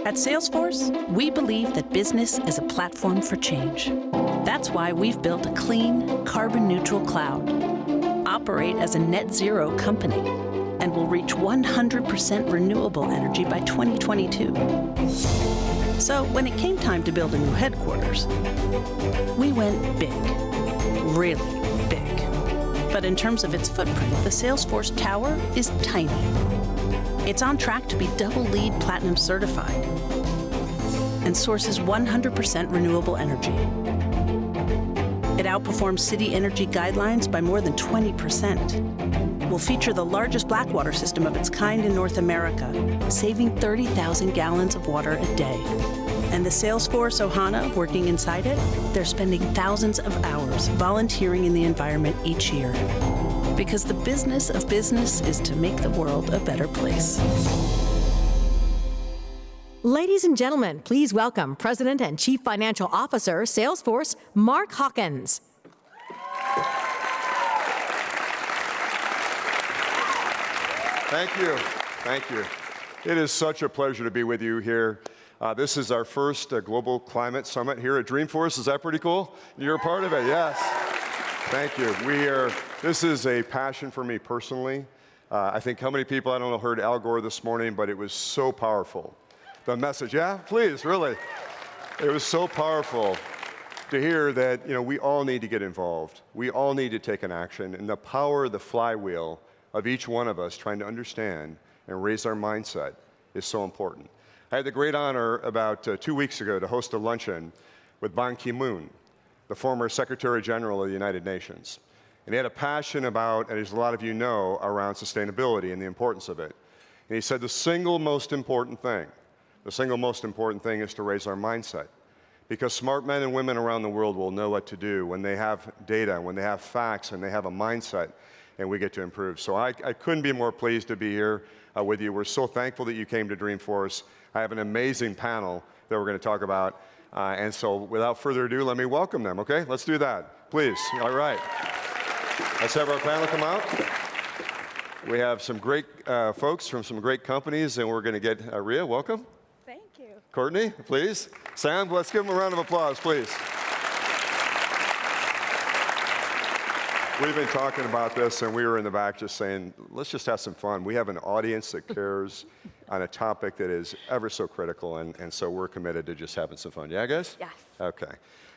At Salesforce, we believe that business is a platform for change. That's why we've built a clean, carbon-neutral cloud, operate as a net zero company, and will reach 100% renewable energy by 2022. So when it came time to build a new headquarters, we went big, really big. But in terms of its footprint, the Salesforce Tower is tiny. It's on track to be double LEED Platinum certified and sources 100% renewable energy. It outperforms city energy guidelines by more than 20%. Will feature the largest blackwater system of its kind in North America, saving 30,000 gallons of water a day. And the Salesforce Ohana working inside it, they're spending thousands of hours volunteering in the environment each year. Because the business of business is to make the world a better place. Ladies and gentlemen, please welcome President and Chief Financial Officer, Salesforce, Mark Hawkins. Thank you. Thank you. It is such a pleasure to be with you here. This is our first Global Climate Summit here at Dreamforce. Is that pretty cool? You're a part of it, yes. Thank you. This is a passion for me personally. I think how many people, I don't know, heard Al Gore this morning, but it was so powerful. The message, yeah, please, really. It was so powerful to hear that, we all need to get involved. We all need to take an action, and the power of the flywheel of each one of us trying to understand and raise our mindset is so important. I had the great honor about 2 weeks ago to host a luncheon with Ban Ki-moon, the former Secretary General of the United Nations. And he had a passion about, and as a lot of you know, around sustainability and the importance of it. And he said the single most important thing is to raise our mindset. Because smart men and women around the world will know what to do when they have data, when they have facts, and they have a mindset, and we get to improve. So I couldn't be more pleased to be here with you. We're so thankful that you came to Dreamforce. I have an amazing panel that we're going to talk about. And so without further ado, let me welcome them, okay? Let's do that, please. All right. Let's have our panel come out. We have some great folks from some great companies, and we're going to get Rhea, welcome. Thank you. Courtney, please. Sam, let's give them a round of applause, please. We've been talking about this, and we were in the back just saying, let's just have some fun. We have an audience that cares on a topic that is ever so critical, and so we're committed to just having some fun. Yeah, guys? Yes. Okay.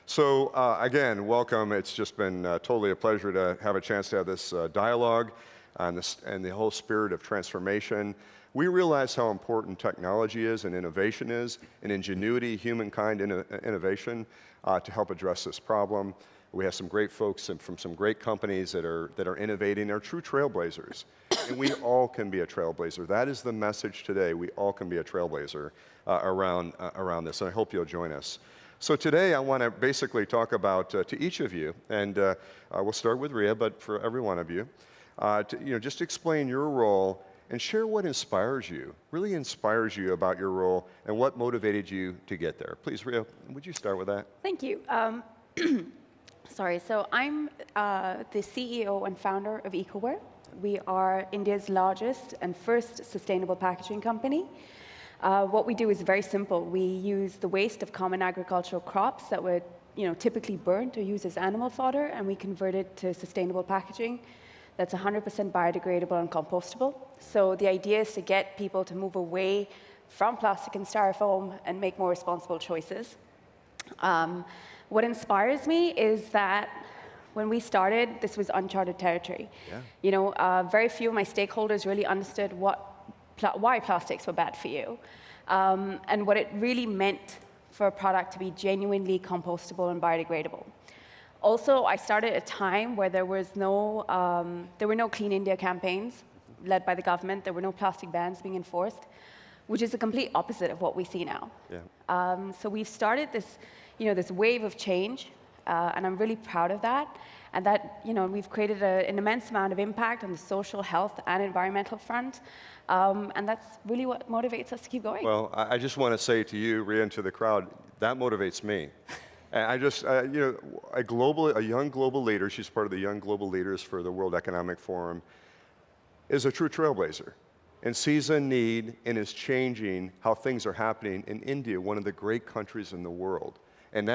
So, again, welcome. It's just been totally a pleasure to have a chance to have this dialogue and the whole spirit of transformation. We realize how important technology is and innovation is, and ingenuity, humankind innovation to help address this problem. We have some great folks from some great companies that are innovating. They're true trailblazers, and we all can be a trailblazer. That is the message today. We all can be a trailblazer around this, and I hope you'll join us. So today I want to basically talk about to each of you, and we'll start with Rhea, but for every one of you, just explain your role and share what really inspires you about your role, and what motivated you to get there. Please, Rhea, would you start with that? Thank you. Sorry, so I'm the CEO and founder of EcoWare. We are India's largest and first sustainable packaging company. What we do is very simple. We use the waste of common agricultural crops that were typically burnt or used as animal fodder, and we convert it to sustainable packaging that's 100% biodegradable and compostable. So the idea is to get people to move away from plastic and styrofoam and make more responsible choices. What inspires me is that when we started, this was uncharted territory. Yeah. Very few of my stakeholders really understood why plastics were bad for you, and what it really meant for a product to be genuinely compostable and biodegradable. Also, I started at a time where there were no Clean India campaigns led by the government. There were no plastic bans being enforced, which is the complete opposite of what we see now. Yeah. So we've started this wave of change, and I'm really proud of that. And that, we've created an immense amount of impact on the social, health, and environmental front. And that's really what motivates us to keep going. Well, I just want to say to you, Rhea, and to the crowd, that motivates me. And I just, a young global leader, she's part of the Young Global Leaders for the World Economic Forum, is a true trailblazer. and sees a need and is changing how things are happening in India, one of the great countries in the world. And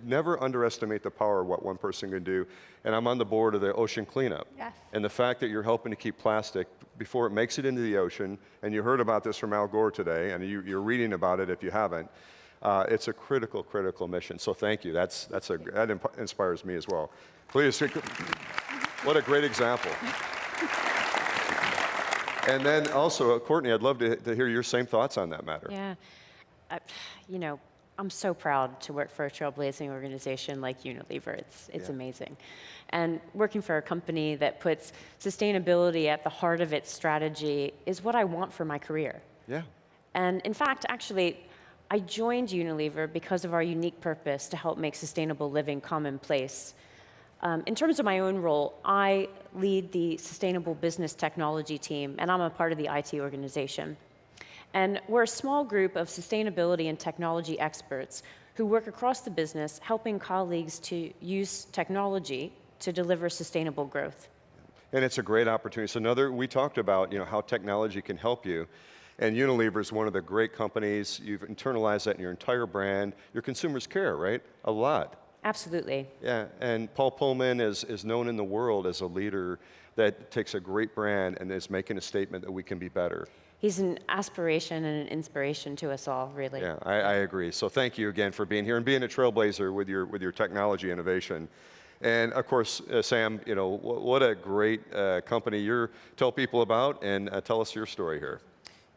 never underestimate the power of what one person can do. And I'm on the board of the ocean cleanup. Yes. And the fact that you're helping to keep plastic before it makes it into the ocean, and you heard about this from Al Gore today, and you're reading about it if you haven't, it's a critical, critical mission. So thank you. That inspires me as well. Please, what a great example. And then also, Courtney, I'd love to hear your same thoughts on that matter. Yeah, I'm so proud to work for a trailblazing organization like Unilever. It's amazing. And working for a company that puts sustainability at the heart of its strategy is what I want for my career. Yeah. And in fact, actually, I joined Unilever because of our unique purpose to help make sustainable living commonplace. In terms of my own role, I lead the Sustainable Business Technology team, and I'm a part of the IT organization. And we're a small group of sustainability and technology experts who work across the business, helping colleagues to use technology to deliver sustainable growth. And it's a great opportunity. So we talked about how technology can help you. And Unilever is one of the great companies. You've internalized that in your entire brand. Your consumers care, right? A lot. Absolutely. Yeah, and Paul Pullman is known in the world as a leader that takes a great brand and is making a statement that we can be better. He's an aspiration and an inspiration to us all, really. Yeah, I agree. So thank you again for being here and being a trailblazer with your technology innovation. And of course, Sam, what a great company you tell people about, and tell us your story here.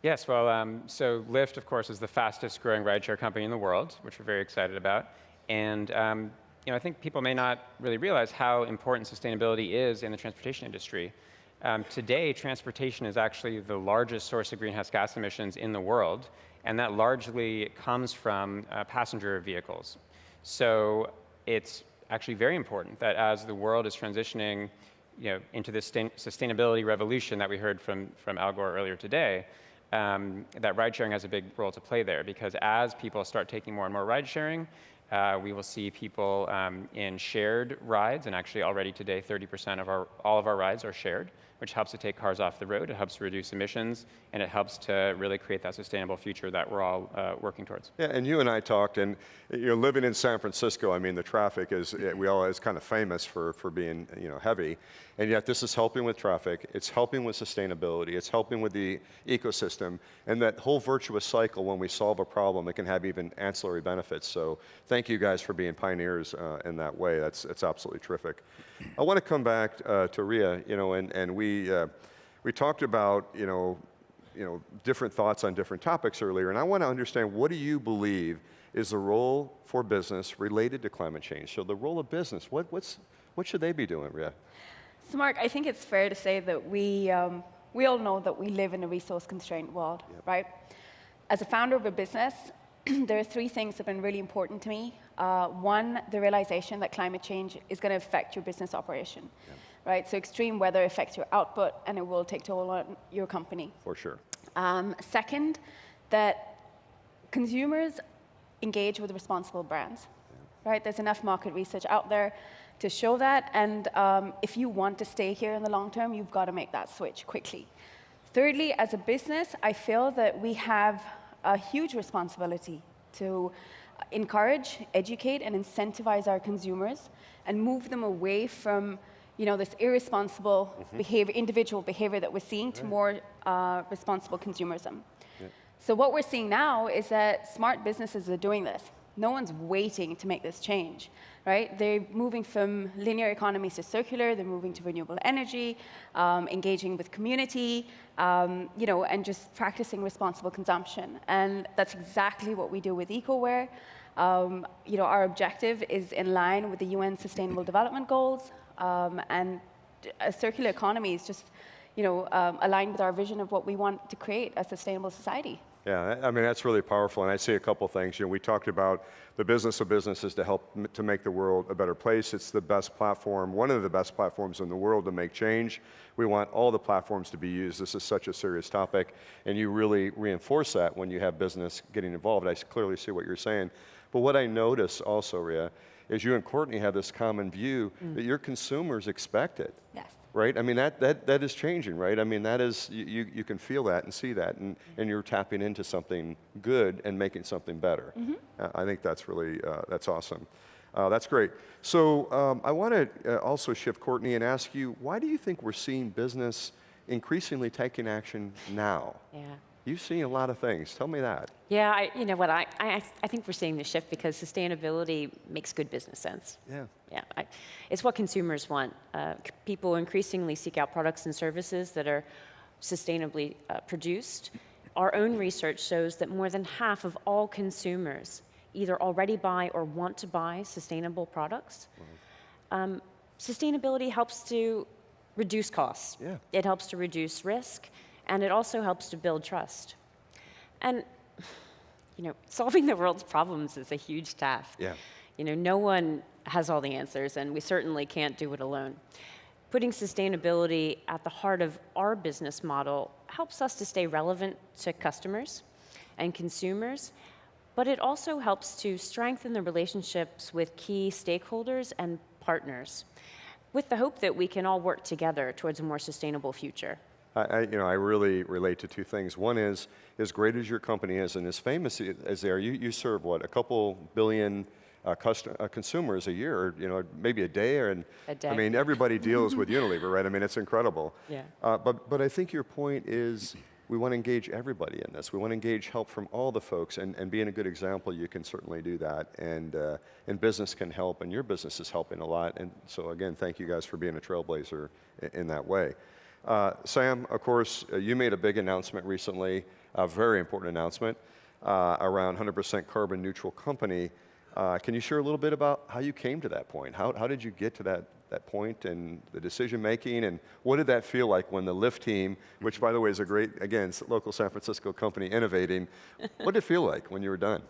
Yes, well, so Lyft, of course, is the fastest growing rideshare company in the world, which we're very excited about. And I think people may not really realize how important sustainability is in the transportation industry. Today, transportation is actually the largest source of greenhouse gas emissions in the world, and that largely comes from passenger vehicles. So it's actually very important that as the world is transitioning into this sustainability revolution that we heard from Al Gore earlier today, that ride sharing has a big role to play there, because as people start taking more and more ride sharing, we will see people in shared rides, and actually already today 30% of all of our rides are shared, which helps to take cars off the road, it helps to reduce emissions, and it helps to really create that sustainable future that we're all working towards. Yeah, and you and I talked, and living in San Francisco, I mean, the traffic is kind of famous for being heavy, and yet this is helping with traffic, it's helping with sustainability, it's helping with the ecosystem, and that whole virtuous cycle, when we solve a problem, it can have even ancillary benefits. So thank you guys for being pioneers in that way. That's absolutely terrific. I want to come back to Ria, and we talked about different thoughts on different topics earlier, and I want to understand, what do you believe is the role for business related to climate change? So the role of business, what should they be doing, Ria? So Mark, I think it's fair to say that we all know that we live in a resource-constrained world, right? As a founder of a business, there are three things that have been really important to me. One, the realization that climate change is going to affect your business operation, right? So extreme weather affects your output, and it will take toll on your company. For sure. Second, that consumers engage with responsible brands, right? There's enough market research out there to show that, and if you want to stay here in the long term, you've got to make that switch quickly. Thirdly, as a business, I feel that we have a huge responsibility to encourage, educate, and incentivize our consumers and move them away from this irresponsible behavior, individual behavior that we're seeing, to more responsible consumerism. So what we're seeing now is that smart businesses are doing this. No one's waiting to make this change, right? They're moving from linear economies to circular, they're moving to renewable energy, engaging with community, and just practicing responsible consumption. And that's exactly what we do with EcoWare. Our objective is in line with the UN Sustainable Development Goals, and a circular economy is just, aligned with our vision of what we want to create, a sustainable society. Yeah, I mean, that's really powerful, and I see a couple things. We talked about the business of businesses to help to make the world a better place. It's the best platform, one of the best platforms in the world to make change. We want all the platforms to be used. This is such a serious topic, and you really reinforce that when you have business getting involved. I clearly see what you're saying. But what I notice also, Ria, is you and Courtney have this common view that your consumers expect it. Yes. Right? I mean, that is changing, right? I mean, that is, you can feel that and see that, and you're tapping into something good and making something better. I think that's really, that's awesome. That's great. So I want to also shift, Courtney, and ask you, why do you think we're seeing business increasingly taking action now? Yeah. You've seen a lot of things. Tell me that. Yeah, you know what, I think we're seeing the shift because sustainability makes good business sense. Yeah. Yeah, it's what consumers want. People increasingly seek out products and services that are sustainably produced. Our own research shows that more than half of all consumers either already buy or want to buy sustainable products. Sustainability helps to reduce costs. Yeah. It helps to reduce risk, and it also helps to build trust. And you know, solving the world's problems is a huge task. Yeah. You know, no one has all the answers, and we certainly can't do it alone. Putting sustainability at the heart of our business model helps us to stay relevant to customers and consumers, but it also helps to strengthen the relationships with key stakeholders and partners, with the hope that we can all work together towards a more sustainable future. I really relate to two things. One is, as great as your company is and as famous as they are, you serve, what, a couple billion consumers a year, or, maybe a day, A day. I mean, everybody deals with Unilever, right? I mean, it's incredible. Yeah. But I think your point is, we want to engage everybody in this. We want to engage help from all the folks, and being a good example, you can certainly do that. And business can help, and your business is helping a lot. And so again, thank you guys for being a trailblazer in that way. Sam, of course, you made a big announcement recently, a very important announcement around 100% carbon neutral company. Can you share a little bit about how you came to that point? How did you get to that point and the decision making, and what did that feel like when the Lyft team, which by the way is a great, again, local San Francisco company innovating, what did it feel like when you were done?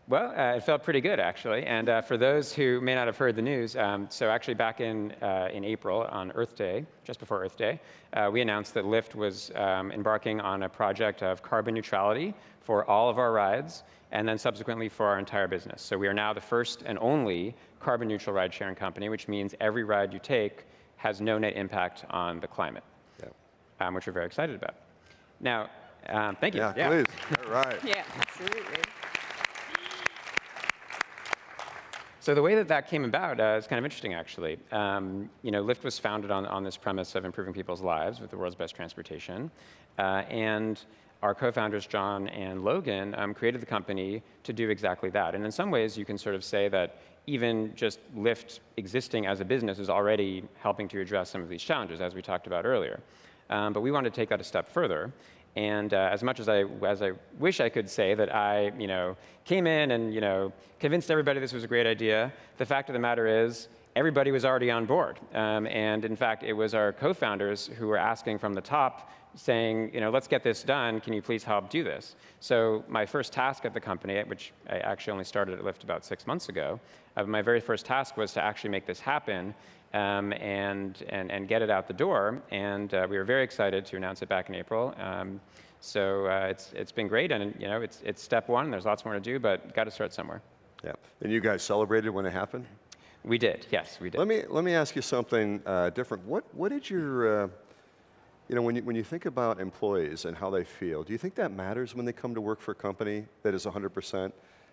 Well, it felt pretty good, actually. And for those who may not have heard the news, so actually back in April on Earth Day, just before Earth Day, we announced that Lyft was embarking on a project of carbon neutrality for all of our rides, and then subsequently for our entire business. So we are now the first and only carbon neutral ride sharing company, which means every ride you take has no net impact on the climate, which we're very excited about. Now, thank you. Yeah, please. All right. Yeah, absolutely. So the way that came about is kind of interesting, actually. Lyft was founded on this premise of improving people's lives with the world's best transportation. And our co-founders, John and Logan, created the company to do exactly that. And in some ways, you can sort of say that even just Lyft existing as a business is already helping to address some of these challenges, as we talked about earlier. But we wanted to take that a step further. And as much as I wish I could say that I, came in and, convinced everybody this was a great idea, the fact of the matter is everybody was already on board. And in fact, it was our co-founders who were asking from the top, saying, let's get this done. Can you please help do this? So my first task at the company, which I actually only started at Lyft about 6 months ago, my very first task was to actually make this happen. And get it out the door, and we were very excited to announce it back in April. So it's been great, and it's step one. There's lots more to do, but got to start somewhere. Yeah, and you guys celebrated when it happened? We did, yes, we did. Let me ask you something different. What did your when you think about employees and how they feel, do you think that matters when they come to work for a company that is 100%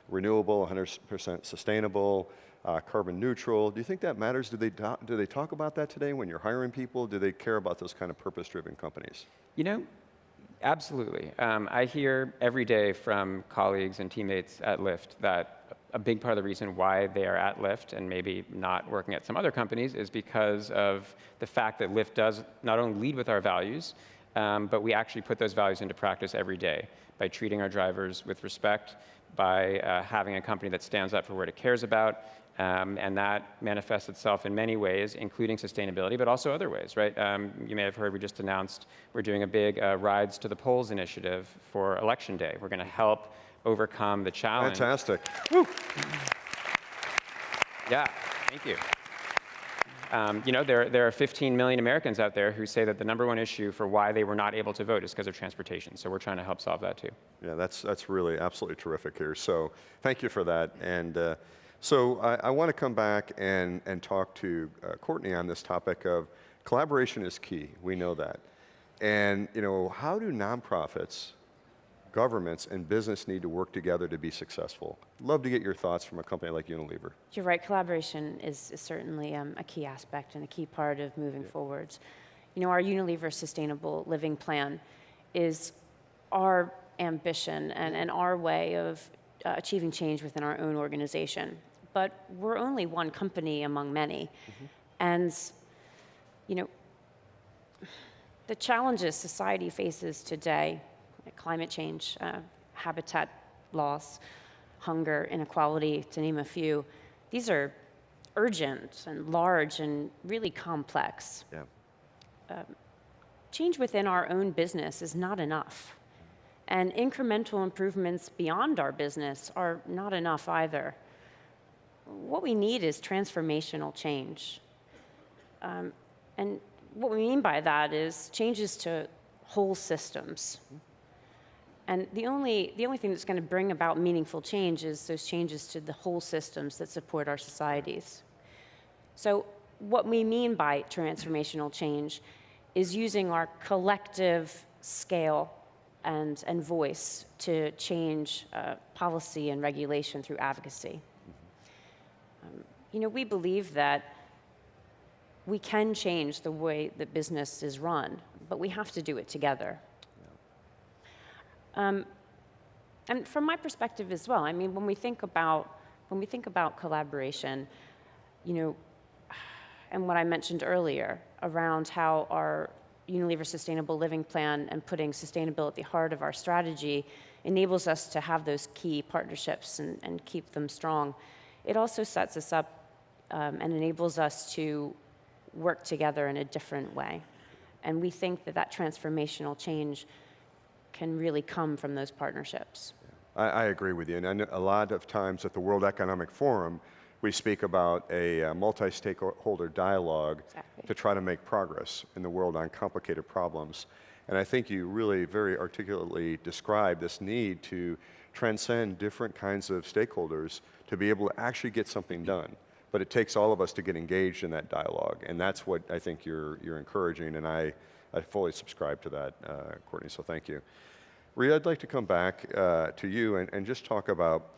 renewable, 100% sustainable? Carbon neutral. Do you think that matters? Do they talk about that today when you're hiring people? Do they care about those kind of purpose-driven companies? Absolutely. I hear every day from colleagues and teammates at Lyft that a big part of the reason why they are at Lyft and maybe not working at some other companies is because of the fact that Lyft does not only lead with our values, but we actually put those values into practice every day by treating our drivers with respect, by having a company that stands up for what it cares about, and that manifests itself in many ways, including sustainability, but also other ways, right? You may have heard we just announced we're doing a big Rides to the Polls initiative for Election Day. We're going to help overcome the challenge. Fantastic. Woo. Yeah, thank you. There are 15 million Americans out there who say that the number one issue for why they were not able to vote is because of transportation. So we're trying to help solve that too. Yeah, that's really absolutely terrific here. So thank you for that. And So I want to come back and talk to Courtney on this topic of collaboration is key. We know that. And how do nonprofits, governments, and business need to work together to be successful? Love to get your thoughts from a company like Unilever. You're right, collaboration is certainly a key aspect and a key part of moving forwards. Our Unilever Sustainable Living Plan is our ambition and our way of achieving change within our own organization. But we're only one company among many. And, the challenges society faces today, like climate change, habitat loss, hunger, inequality, to name a few, these are urgent and large and really complex. Yeah. Change within our own business is not enough. And incremental improvements beyond our business are not enough either. What we need is transformational change. And what we mean by that is changes to whole systems. And the only thing that's going to bring about meaningful change is those changes to the whole systems that support our societies. So what we mean by transformational change is using our collective scale and voice to change policy and regulation through advocacy. We believe that we can change the way that business is run, but we have to do it together. And from my perspective as well, when we think about collaboration, and what I mentioned earlier around how our Unilever Sustainable Living Plan and putting sustainability at the heart of our strategy enables us to have those key partnerships and keep them strong. It also sets us up and enables us to work together in a different way. And we think that transformational change can really come from those partnerships. I agree with you. And I know a lot of times at the World Economic Forum, we speak about a multi-stakeholder dialogue to try to make progress in the world on complicated problems. And I think you really very articulately described this need to transcend different kinds of stakeholders to be able to actually get something done. But it takes all of us to get engaged in that dialogue. And that's what I think you're encouraging. And I fully subscribe to that, Courtney, so thank you. Rhea, I'd like to come back to you and just talk about,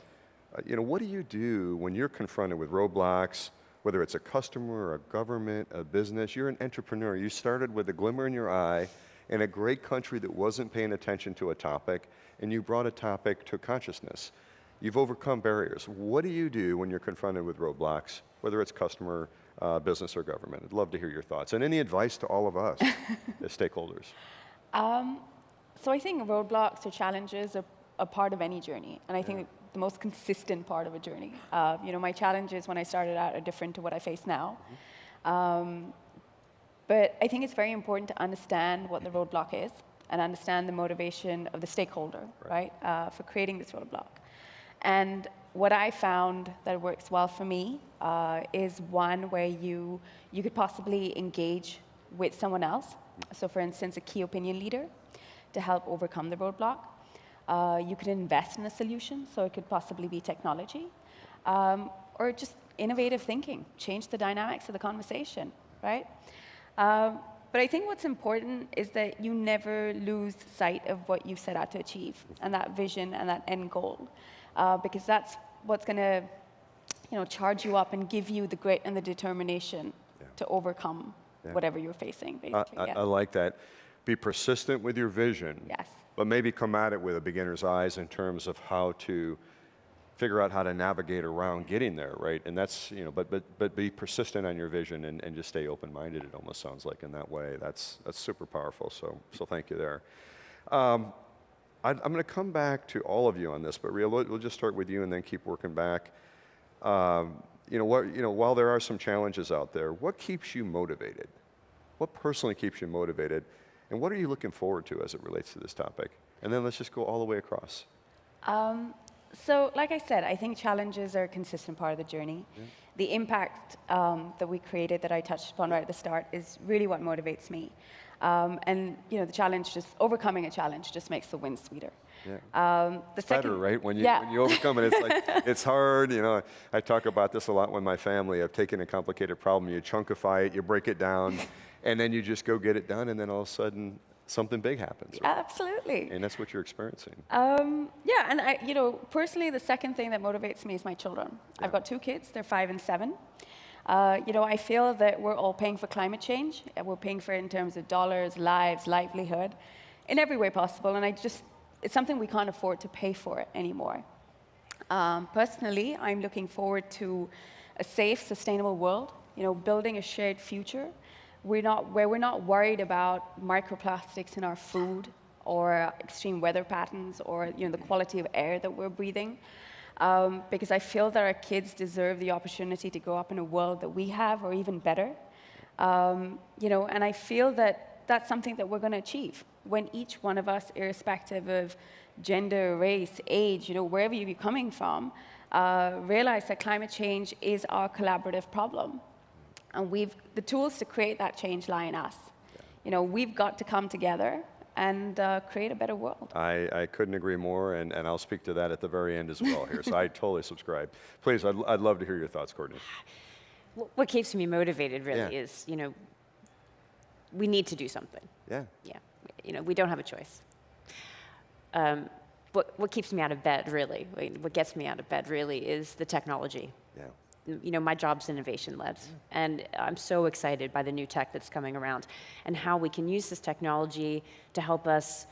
what do you do when you're confronted with roadblocks, whether it's a customer, a government, a business? You're an entrepreneur. You started with a glimmer in your eye in a great country that wasn't paying attention to a topic, and you brought a topic to consciousness. You've overcome barriers. What do you do when you're confronted with roadblocks, whether it's customer, business, or government? I'd love to hear your thoughts. And any advice to all of us as stakeholders? So I think roadblocks or challenges are a part of any journey. And I think the most consistent part of a journey. My challenges when I started out are different to what I face now. But I think it's very important to understand what the roadblock is and understand the motivation of the stakeholder, right, for creating this roadblock. And what I found that works well for me is one where you could possibly engage with someone else. So for instance, a key opinion leader to help overcome the roadblock. You could invest in a solution, so it could possibly be technology, or just innovative thinking, change the dynamics of the conversation, right? But I think what's important is that you never lose sight of what you've set out to achieve and that vision and that end goal, because that's what's going to, charge you up and give you the grit and the determination to overcome whatever you're facing, basically. I like that. Be persistent with your vision. Yes. But maybe come at it with a beginner's eyes in terms of how to figure out how to navigate around getting there, right? And that's, but be persistent on your vision and just stay open-minded, it almost sounds like, in that way. That's super powerful, so thank you there. I'm going to come back to all of you on this, but Rhea, we'll just start with you and then keep working back. While there are some challenges out there, what keeps you motivated? What personally keeps you motivated? And what are you looking forward to as it relates to this topic? And then let's just go all the way across. So like I said, I think challenges are a consistent part of the journey. Yeah. The impact that we created that I touched upon right at the start is really what motivates me. And the challenge, just overcoming a challenge, just makes the win sweeter. Yeah. The second, Better, right? When you yeah. when you overcome it, it's like it's hard. I talk about this a lot with my family. Of taking a complicated problem, you chunkify it, you break it down, and then you just go get it done, and then all of a sudden something big happens. Right? Absolutely. And that's what you're experiencing. Yeah, and personally, the second thing that motivates me is my children. Yeah. I've got 2 kids, they're 5 and 7. I feel that we're all paying for climate change. We're paying for it in terms of dollars, lives, livelihood, in every way possible. And it's something we can't afford to pay for anymore. Personally, I'm looking forward to a safe, sustainable world, building a shared future where we're not worried about microplastics in our food or extreme weather patterns or the quality of air that we're breathing. Because I feel that our kids deserve the opportunity to grow up in a world that we have or even better. And I feel that that's something that we're going to achieve when each one of us, irrespective of gender, race, age, wherever you're coming from, realize that climate change is our collaborative problem. And the tools to create that change lie in us. We've got to come together and create a better world. I couldn't agree more, and I'll speak to that at the very end as well here. So I totally subscribe. Please, I'd love to hear your thoughts, Courtney. What keeps me motivated really is, we need to do something. Yeah. Yeah. We don't have a choice. What keeps me out of bed really, what gets me out of bed really is the technology. Yeah. My job's innovation-led, and I'm so excited by the new tech that's coming around and how we can use this technology to help us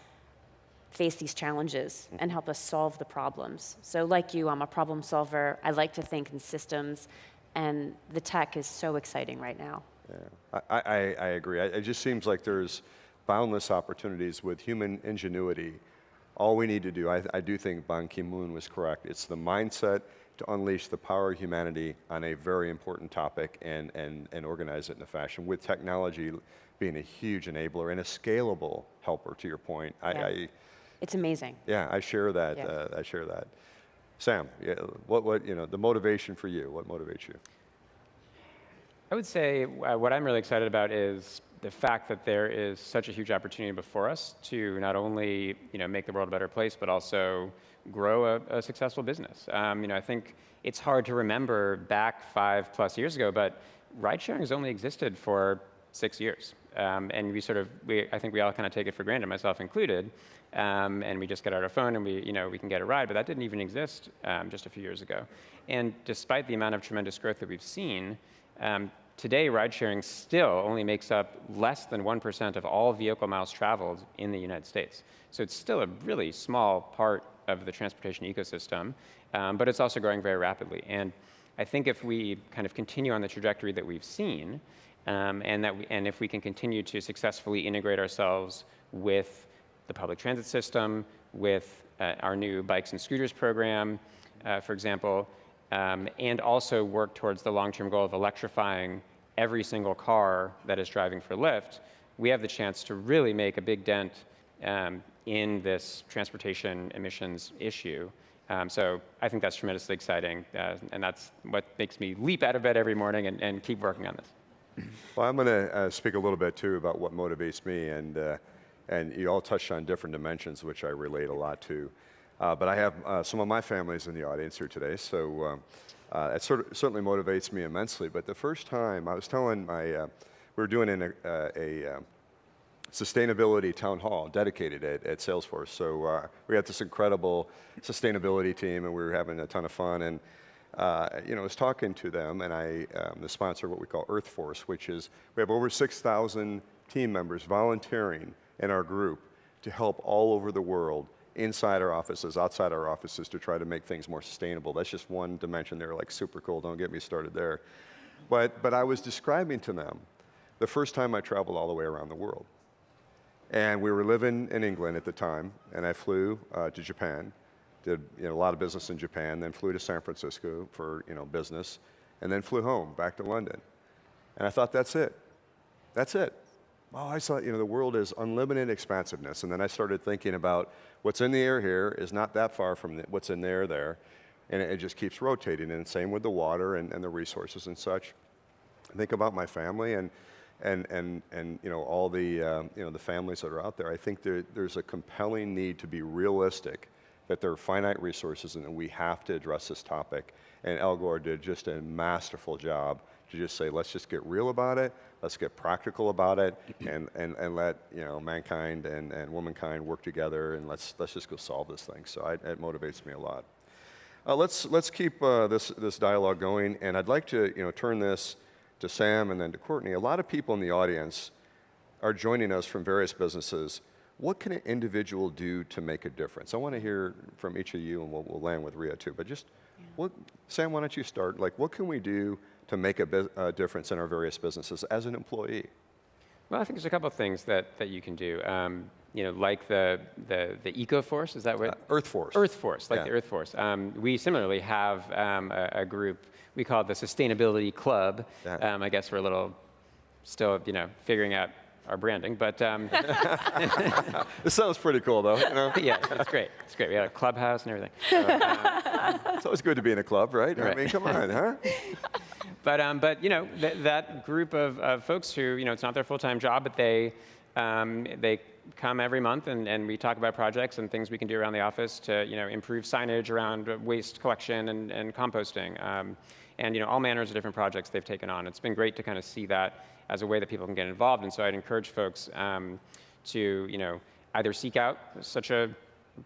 face these challenges and help us solve the problems. So like you, I'm a problem solver. I like to think in systems, and the tech is so exciting right now. Yeah, I agree. It just seems like there's boundless opportunities with human ingenuity. All we need to do, I do think Ban Ki-moon was correct. It's the mindset to unleash the power of humanity on a very important topic and organize it in a fashion, with technology being a huge enabler and a scalable helper, to your point. Yeah. It's amazing. Yeah, I share that. Yeah. I share that. Sam, what the motivation for you? What motivates you? I would say what I'm really excited about is the fact that there is such a huge opportunity before us to not only make the world a better place, but also grow a successful business. I think it's hard to remember back 5+ years ago, but ride sharing has only existed for 6 years. And I think we all kind of take it for granted, myself included. And we just get out our phone and we can get a ride, but that didn't even exist just a few years ago. And despite the amount of tremendous growth that we've seen, today ride sharing still only makes up less than 1% of all vehicle miles traveled in the United States. So it's still a really small part of the transportation ecosystem, but it's also growing very rapidly. And I think if we kind of continue on the trajectory that we've seen, and if we can continue to successfully integrate ourselves with the public transit system, with our new bikes and scooters program, for example, and also work towards the long-term goal of electrifying every single car that is driving for Lyft, we have the chance to really make a big dent in this transportation emissions issue. So I think that's tremendously exciting, and that's what makes me leap out of bed every morning and keep working on this. Well, I'm going to speak a little bit too about what motivates me, and you all touched on different dimensions, which I relate a lot to. But I have some of my families in the audience here today, so it certainly motivates me immensely. But the first time I was telling we were doing a sustainability town hall dedicated at Salesforce. So we had this incredible sustainability team, and we were having a ton of fun. And I was talking to them, and I the sponsor of what we call Earth Force, which is we have over 6,000 team members volunteering in our group to help all over the world, inside our offices, outside our offices, to try to make things more sustainable. That's just one dimension. They're like super cool. Don't get me started there. But I was describing to them the first time I traveled all the way around the world. And we were living in England at the time, and I flew to Japan, did a lot of business in Japan, then flew to San Francisco for business, and then flew home back to London. And I thought, that's it. That's it. Oh, I thought, the world is unlimited expansiveness. And then I started thinking about what's in the air here is not that far from what's in there, and it just keeps rotating. And same with the water and the resources and such. I think about my family, and you know, all the you know, the families that are out there, I think there's a compelling need to be realistic that there are finite resources and that we have to address this topic. And Al Gore did just a masterful job to just say, let's just get real about it, let's get practical about it, and let, you know, mankind and womankind work together, and let's just go solve this thing. So it motivates me a lot. Let's keep this dialogue going, and I'd like to, you know, turn this to Sam and then to Courtney. A lot of people in the audience are joining us from various businesses. What can an individual do to make a difference? I want to hear from each of you, and we'll land with Ria too. But just, Sam, why don't you start? Like, what can we do to make a difference in our various businesses as an employee? Well, I think there's a couple of things that you can do. You know, like the Eco-Force, is that what? Earth Force. Earth Force, like the Earth Force. We similarly have a group we call it the Sustainability Club. I guess we're a little still, you know, figuring out our branding, but this sounds pretty cool, though. You know? Yeah, it's great. It's great. We got a clubhouse and everything. It's always good to be in a club, right? I mean, come on, huh? But you know, that group of folks who, you know, it's not their full-time job, but they come every month and we talk about projects and things we can do around the office to, you know, improve signage around waste collection and composting, and, you know, all manners of different projects they've taken on. It's been great to kind of see that as a way that people can get involved, and so I'd encourage folks to, you know, either seek out such a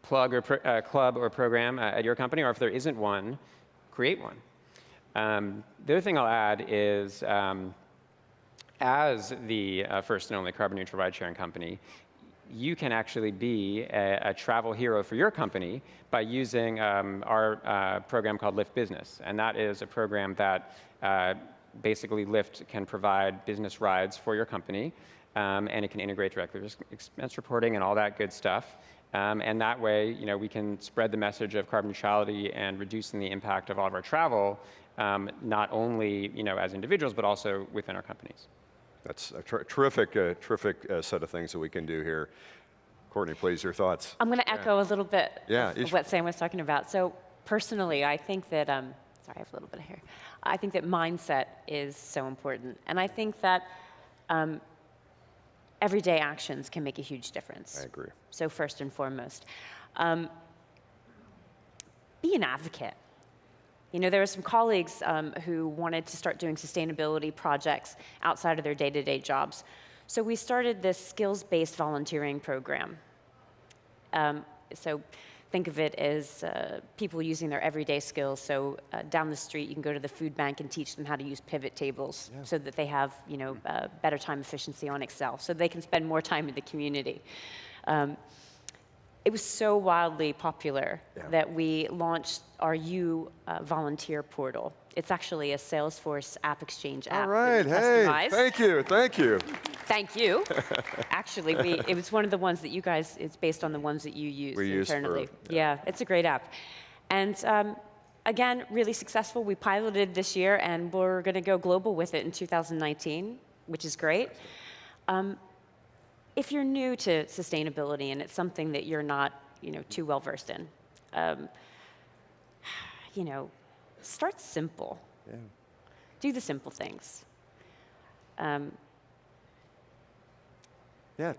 plug or club or program at your company, or if there isn't one, create one. The other thing I'll add is, as the first and only carbon neutral ride-sharing company, you can actually be a travel hero for your company by using our program called Lyft Business. And that is a program that basically Lyft can provide business rides for your company, and it can integrate directly with expense reporting and all that good stuff. And that way, you know, we can spread the message of carbon neutrality and reducing the impact of all of our travel, not only, you know, as individuals, but also within our companies. That's a terrific set of things that we can do here. Courtney, please, your thoughts. I'm going to echo a little bit of what Sam was talking about. So personally, I think that, sorry, I have a little bit of hair. I think that mindset is so important. And I think that everyday actions can make a huge difference. I agree. So first and foremost, be an advocate. You know, there were some colleagues who wanted to start doing sustainability projects outside of their day-to-day jobs. So we started this skills-based volunteering program. So think of it as people using their everyday skills. So down the street, you can go to the food bank and teach them how to use pivot tables so that they have, you know, better time efficiency on Excel, so they can spend more time in the community. It was so wildly popular that we launched our U volunteer portal. It's actually a Salesforce app exchange app. All right, hey, thank you. Thank you. Actually, it was one of the ones that you guys, it's based on the ones that you use internally. Yeah, it's a great app. And again, really successful. We piloted this year, and we're going to go global with it in 2019, which is great. If you're new to sustainability and it's something that you're not, you know, too well versed in, you know, start simple. Yeah. Do the simple things.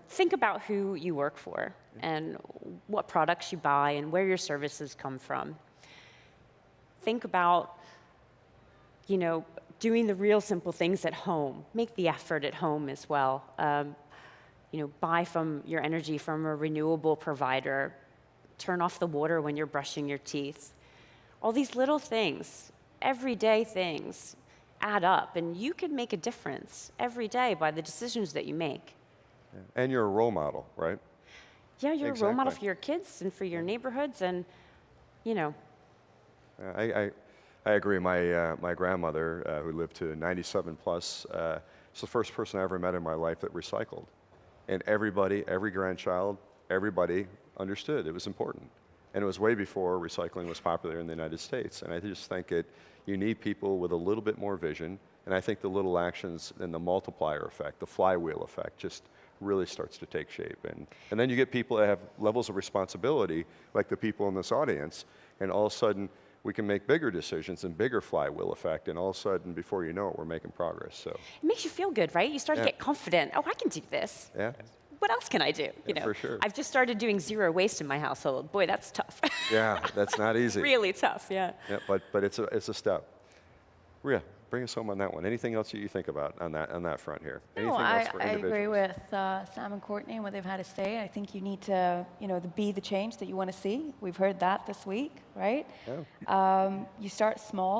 Think about who you work for and what products you buy and where your services come from. Think about, you know, doing the real simple things at home. Make the effort at home as well. You know, buy from your energy from a renewable provider. Turn off the water when you're brushing your teeth. All these little things, everyday things, add up, and you can make a difference every day by the decisions that you make. Yeah. And you're a role model, right? Yeah, you're a role model for your kids and for your neighborhoods, and, you know. I agree. My grandmother, who lived to 97 plus, was the first person I ever met in my life that recycled. And everybody, every grandchild, everybody understood it was important. And it was way before recycling was popular in the United States. And I just think you need people with a little bit more vision. And I think the little actions and the multiplier effect, the flywheel effect, just really starts to take shape. And then you get people that have levels of responsibility, like the people in this audience, and all of a sudden, we can make bigger decisions and bigger flywheel effect, and all of a sudden, before you know it, we're making progress. So It makes you feel good, right? You start to get confident. Oh, I can do this. yeah, What else can I do? for sure. I've just started doing zero waste in my household. Boy, that's tough. yeah, that's not easy. Really tough, yeah. Yeah, but it's a step. Rhea, bring us home on that one. Anything else that you think about on that front here? Anything No, else for I agree individuals? with Sam and Courtney and what they've had to say. I think you need to, be the change that you want to see. We've heard that this week, right? Yeah. You start small,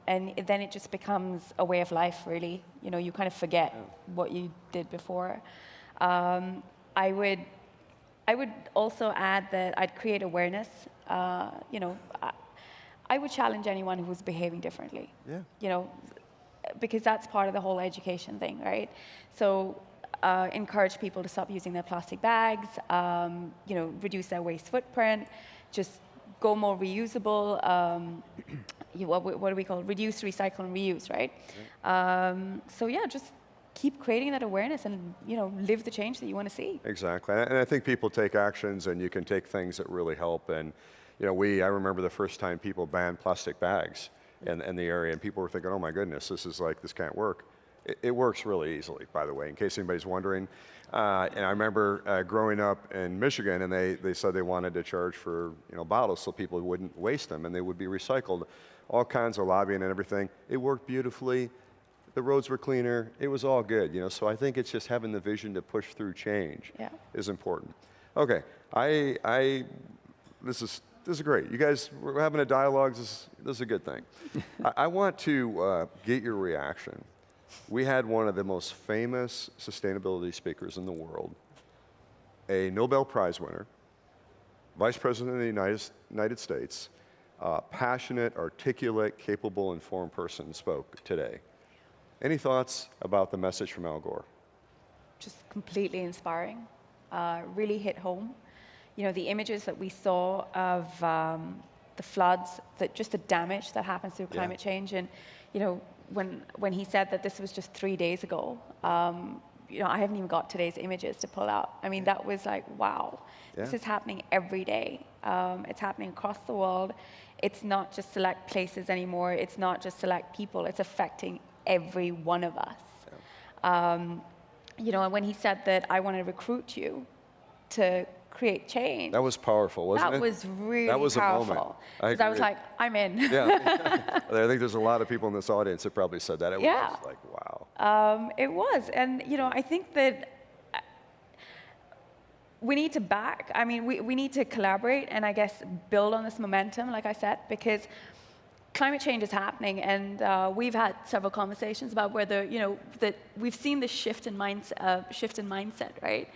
and then it just becomes a way of life, really. You kind of forget what you did before. I would also add that I'd create awareness. I would challenge anyone who's behaving differently. Yeah. Because that's part of the whole education thing, right? So encourage people to stop using their plastic bags, reduce their waste footprint, just go more reusable, what do we call it? Reduce, recycle, and reuse, right? So yeah, just keep creating that awareness and live the change that you want to see. Exactly, and I think people take actions, and you can take things that really help. And I remember the first time people banned plastic bags in the area, and people were thinking, oh my goodness, this can't work. It works really easily, by the way, in case anybody's wondering. And I remember growing up in Michigan, and they said they wanted to charge for bottles so people wouldn't waste them, and they would be recycled. All kinds of lobbying and everything. It worked beautifully. The roads were cleaner. It was all good, So I think it's just having the vision to push through change is important. Okay, this is great. You guys, we're having a dialogue. This is a good thing. I want to get your reaction. We had one of the most famous sustainability speakers in the world, a Nobel Prize winner, Vice President of the United States, passionate, articulate, capable, informed person spoke today. Any thoughts about the message from Al Gore? Just completely inspiring, really hit home. The images that we saw of the floods, just the damage that happens through climate change, and when he said that this was just 3 days ago, I haven't even got today's images to pull out. I mean, that was like, wow, this is happening every day. It's happening across the world. It's not just select places anymore. It's not just select people. It's affecting every one of us. And when he said that I want to recruit you to create change. That was powerful, wasn't it? That was really that was powerful. A moment. Because I was like, I'm in. Yeah. I think there's a lot of people in this audience that probably said that. It was just like, wow. It was. And, I think that we need to we need to collaborate and I guess build on this momentum, like I said, because climate change is happening, and we've had several conversations about whether, that we've seen this shift in mindset, right?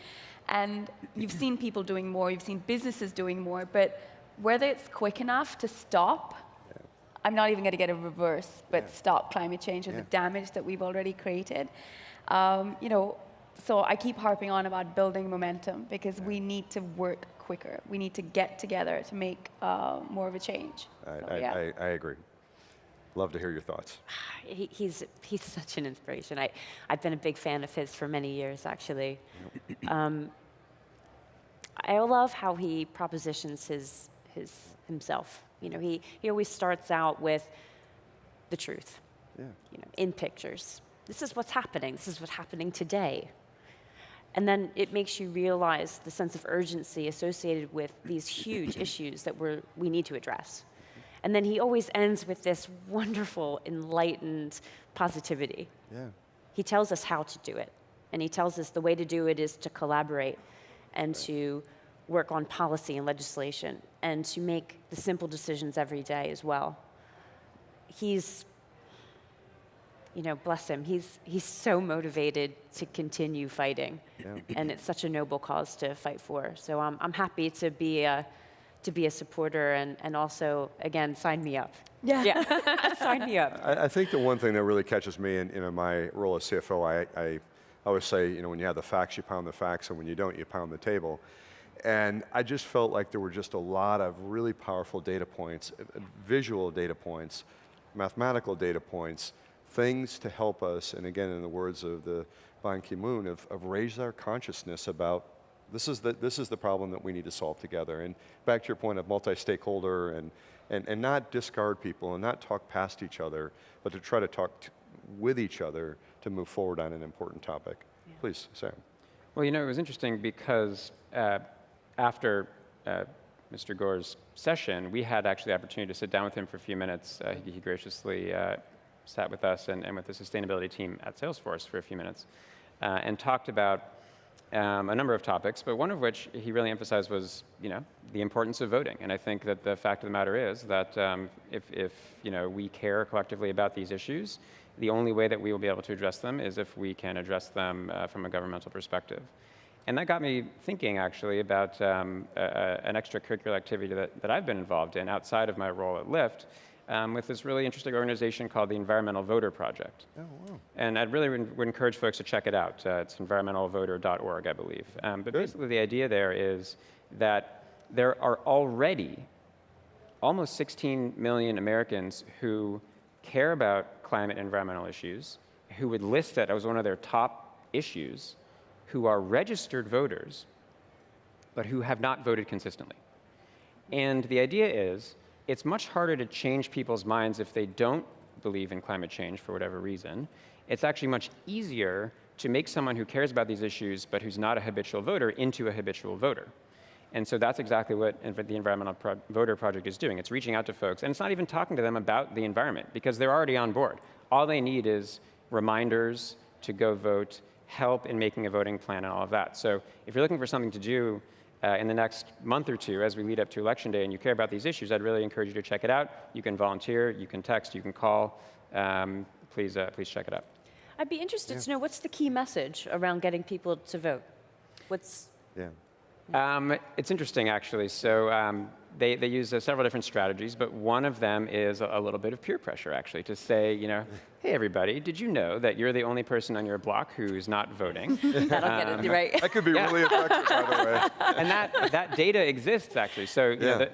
And you've seen people doing more, you've seen businesses doing more, but whether it's quick enough to stop, I'm not even going to get a reverse, but stop climate change and the damage that we've already created. So I keep harping on about building momentum because we need to work quicker. We need to get together to make more of a change. I agree. Love to hear your thoughts. He's such an inspiration. I've been a big fan of his for many years, actually. I love how he propositions himself. He always starts out with the truth. In pictures. This is what's happening. This is what's happening today. And then it makes you realize the sense of urgency associated with these huge issues that we need to address. And then he always ends with this wonderful, enlightened positivity. He tells us how to do it. And he tells us the way to do it is to collaborate and to work on policy and legislation and to make the simple decisions every day as well. He's, bless him, he's so motivated to continue fighting. And it's such a noble cause to fight for. So I'm happy to be a supporter and also, again, sign me up. Sign me up. I think the one thing that really catches me in my role as CFO, I always say, when you have the facts, you pound the facts, and when you don't, you pound the table. And I just felt like there were just a lot of really powerful data points, visual data points, mathematical data points, things to help us, and again, in the words of the Ban Ki-moon, of raise our consciousness about this is the problem that we need to solve together. And back to your point of multi-stakeholder and and not discard people and not talk past each other, but to try to talk with each other to move forward on an important topic. Yeah. Please, Sam. Well, it was interesting because after Mr. Gore's session, we had actually the opportunity to sit down with him for a few minutes. He graciously sat with us and with the sustainability team at Salesforce for a few minutes and talked about a number of topics, but one of which he really emphasized was, the importance of voting. And I think that the fact of the matter is that if we care collectively about these issues, the only way that we will be able to address them is if we can address them from a governmental perspective. And that got me thinking, actually, about an extracurricular activity that I've been involved in outside of my role at Lyft, with this really interesting organization called the Environmental Voter Project. Oh, wow. And I really would encourage folks to check it out. It's environmentalvoter.org, I believe. But basically the idea there is that there are already almost 16 million Americans who care about climate and environmental issues, who would list it as one of their top issues, who are registered voters, but who have not voted consistently. And the idea is, it's much harder to change people's minds if they don't believe in climate change for whatever reason. It's actually much easier to make someone who cares about these issues but who's not a habitual voter into a habitual voter. And so that's exactly what the Environmental Voter Project is doing. It's reaching out to folks, and it's not even talking to them about the environment because they're already on board. All they need is reminders to go vote, help in making a voting plan and all of that. So if you're looking for something to do in the next month or two as we lead up to Election Day and you care about these issues, I'd really encourage you to check it out. You can volunteer, you can text, you can call. Please check it out. I'd be interested to know, what's the key message around getting people to vote? It's interesting, actually. So they use several different strategies, but one of them is a little bit of peer pressure, actually, to say, hey, everybody, did you know that you're the only person on your block who's not voting? That'll get it right. That could be really effective, by the way. And that data exists, actually. So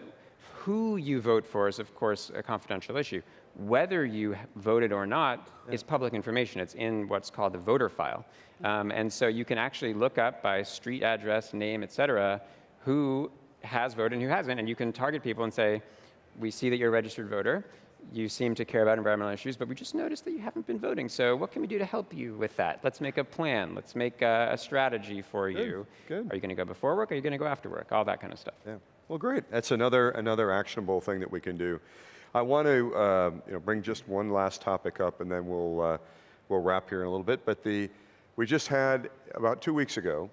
who you vote for is, of course, a confidential issue. Whether you voted or not is public information. It's in what's called the voter file. And so you can actually look up by street address, name, et cetera, who has voted and who hasn't. And you can target people and say, we see that you're a registered voter. You seem to care about environmental issues, but we just noticed that you haven't been voting. So what can we do to help you with that? Let's make a plan. Let's make a strategy for you. Good. Are you going to go before work? Are you going to go after work? All that kind of stuff. Yeah. Well, great. That's another actionable thing that we can do. I want to bring just one last topic up, and then we'll wrap here in a little bit. But we just had, about 2 weeks ago,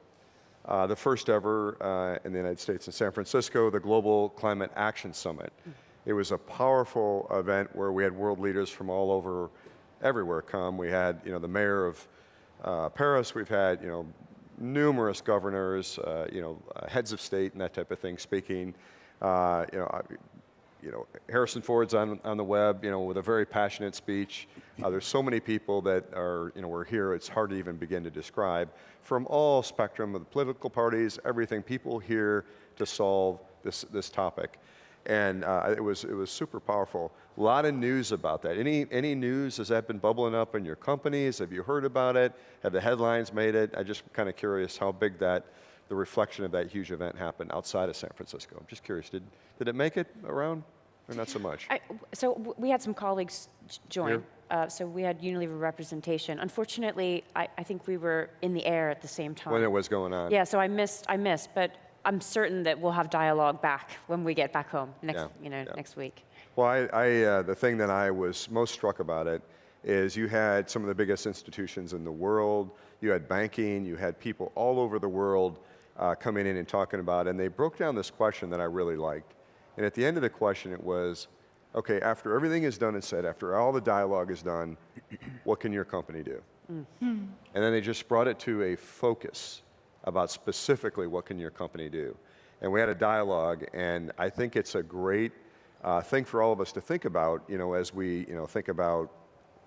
the first ever in the United States in San Francisco, the Global Climate Action Summit. It was a powerful event where we had world leaders from all over, everywhere come. We had, the mayor of Paris. We've had, numerous governors, heads of state and that type of thing speaking. Harrison Ford's on the web, with a very passionate speech. There's so many people that are, were here, it's hard to even begin to describe. From all spectrum of the political parties, everything, people here to solve this topic. And it was super powerful. A lot of news about that. Any news, has that been bubbling up in your companies? Have you heard about it? Have the headlines made it? I'm just kind of curious how big the reflection of that huge event happened outside of San Francisco. I'm just curious, did it make it around or not so much? So we had some colleagues join. So we had Unilever representation. Unfortunately, I think we were in the air at the same time. When it was going on. Yeah, so I missed, but I'm certain that we'll have dialogue back when we get back home next week. Well, the thing that I was most struck about it is you had some of the biggest institutions in the world. You had banking, you had people all over the world coming in and talking about it, and they broke down this question that I really liked. And at the end of the question, it was, okay, after everything is done and said, after all the dialogue is done, what can your company do? Mm-hmm. And then they just brought it to a focus about specifically what can your company do. And we had a dialogue, and I think it's a great thing for all of us to think about, as we think about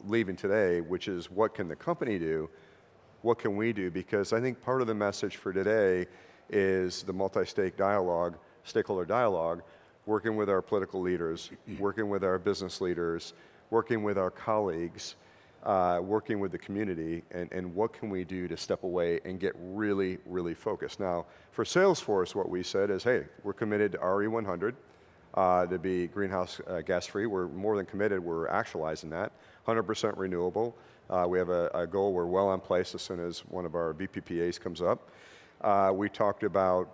leaving today, which is what can the company do? What can we do? Because I think part of the message for today is the stakeholder dialogue, working with our political leaders, working with our business leaders, working with our colleagues, working with the community, and what can we do to step away and get really, really focused. Now, for Salesforce, what we said is, hey, we're committed to RE100. to be greenhouse gas free. We're more than committed. We're actualizing that. 100% renewable. We have a goal. We're well on place as soon as one of our VPPAs comes up. We talked about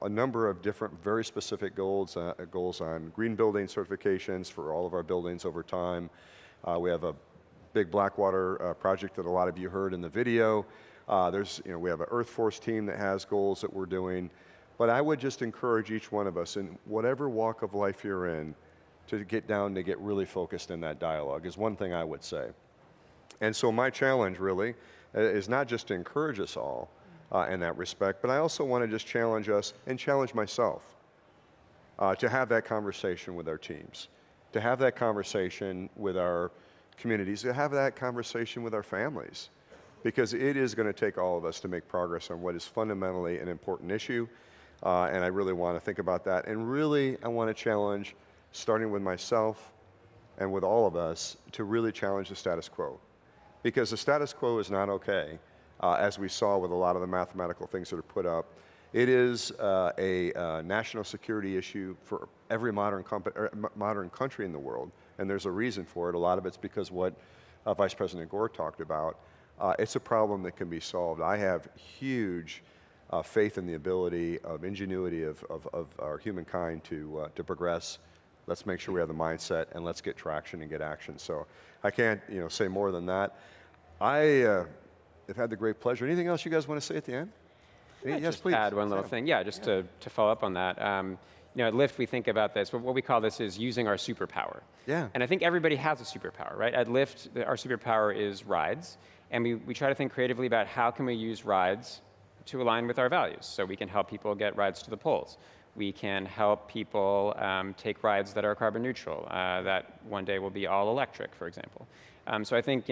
a number of different, very specific goals on green building certifications for all of our buildings over time. We have a big Blackwater project that a lot of you heard in the video. We have an Earth Force team that has goals that we're doing. But I would just encourage each one of us, in whatever walk of life you're in, to get really focused in that dialogue, is one thing I would say. And so my challenge really is not just to encourage us all in that respect, but I also want to just challenge us and challenge myself to have that conversation with our teams, to have that conversation with our communities, to have that conversation with our families, because it is going to take all of us to make progress on what is fundamentally an important issue. And I really want to think about that. And really, I want to challenge, starting with myself and with all of us, to really challenge the status quo. Because the status quo is not okay, as we saw with a lot of the mathematical things that are put up. It is a national security issue for every modern country in the world, and there's a reason for it. A lot of it's because what Vice President Gore talked about. It's a problem that can be solved. I have huge faith in the ability of ingenuity of our humankind to progress. Let's make sure we have the mindset, and let's get traction and get action. So I can't say more than that. I have had the great pleasure. Anything else you guys want to say at the end? Yes, please. Add one little thing. Yeah, just to follow up on that. At Lyft, we think about this. What we call this is using our superpower. Yeah. And I think everybody has a superpower, right? At Lyft, our superpower is rides. And we try to think creatively about how can we use rides to align with our values. So we can help people get rides to the polls. We can help people take rides that are carbon neutral, that one day will be all electric, for example. So I think,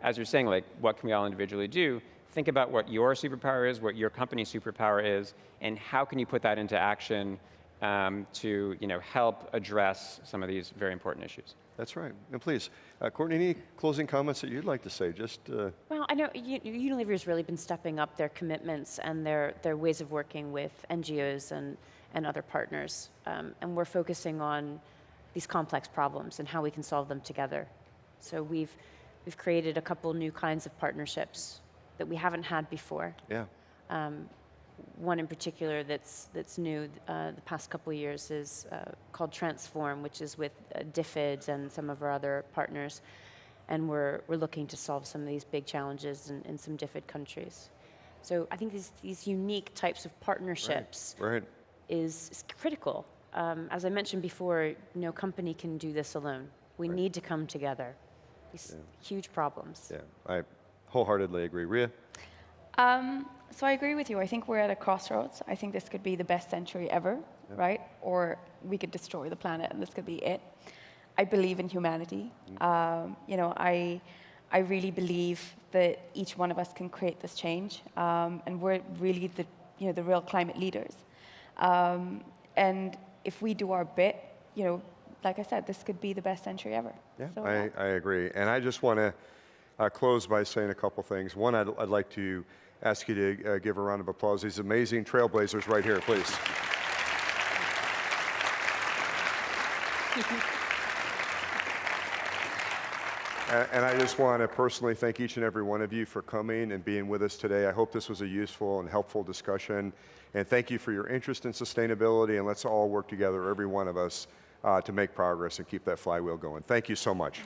as you're saying, like, what can we all individually do? Think about what your superpower is, what your company's superpower is, and how can you put that into action to help address some of these very important issues. That's right. And please, Courtney, any closing comments that you'd like to say? Well, I know Unilever's really been stepping up their commitments and their ways of working with NGOs and other partners. And we're focusing on these complex problems and how we can solve them together. So we've created a couple new kinds of partnerships that we haven't had before. Yeah. One in particular that's new the past couple of years is called Transform, which is with DFID and some of our other partners. And we're looking to solve some of these big challenges in some DFID countries. So I think these unique types of partnerships is critical. As I mentioned before, no company can do this alone. We need to come together. These huge problems. Yeah, I wholeheartedly agree. Rhea? So I agree with you. I think we're at a crossroads. I think this could be the best century ever, right? Or we could destroy the planet and this could be it. I believe in humanity. I really believe that each one of us can create this change, and we're really the real climate leaders. And if we do our bit, like I said, this could be the best century ever. Yeah, so, I agree. And I just want to close by saying a couple things. One, I'd like to ask you to give a round of applause. These amazing trailblazers right here, please. And I just want to personally thank each and every one of you for coming and being with us today. I hope this was a useful and helpful discussion. And thank you for your interest in sustainability. And let's all work together, every one of us, to make progress and keep that flywheel going. Thank you so much.